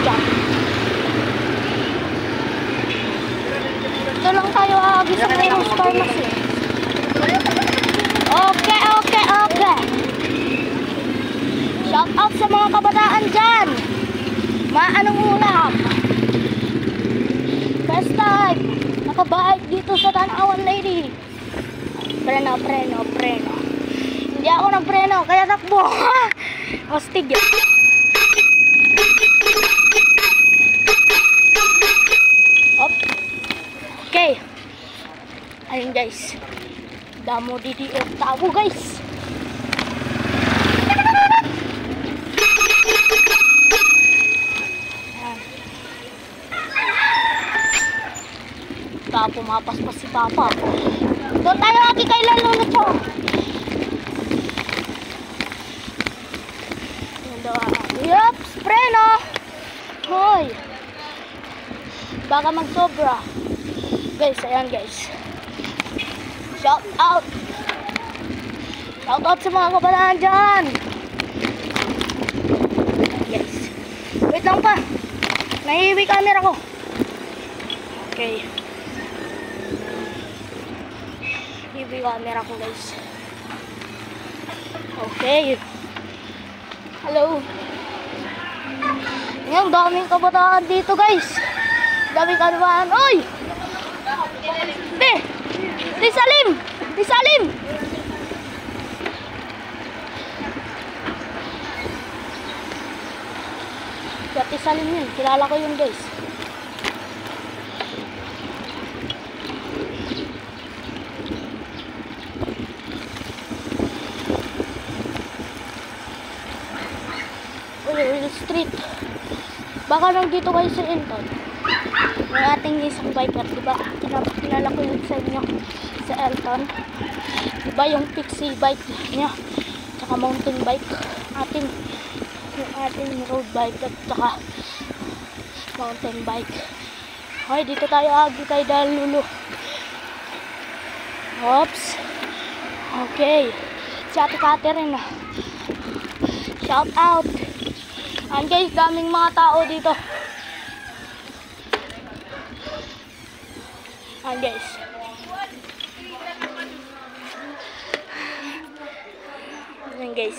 Jack. Ito lang tayo agi sa Rose Pharmacy. Okay. Shout out sa mga kabataan dyan. Anong ulam? First time nakabike dito sa Tanawan Lady. Preno. Hindi ako nagpreno, kaya takbo. Hostig yan. Hop. Okay. Ayun guys. Damo DDF tabo guys. Pumapas si Papa. Doon tayo lagi kay Lalo na to. Yup, preno. Hoy. Baka magsobra. Guys, ayan guys. Shout out. Shout out sa mga kabataan dyan. Guys. Wait lang pa. Nahiwi camera ko. Okay. Hiwi camera ko guys. Okay. Hello. Ngayon, daming kabataan dito guys. Daming kabataan. Oy! Di Salim! Di Salim yun. Kilala ko yun guys. Street. Baka nandito kayo sa Elton. Yung ating isang biker, diba? Kinala ko yun sa inyo sa Elton. Diba yung pixie bike niya? Tsaka mountain bike. Yung ating road bike at tsaka mountain bike. Okay, dito tayo agi kay Dalulu. Oops. Okay. Si Ate Catherine. Shout out. And guys, daming mga tao dito. And guys. Ayan guys.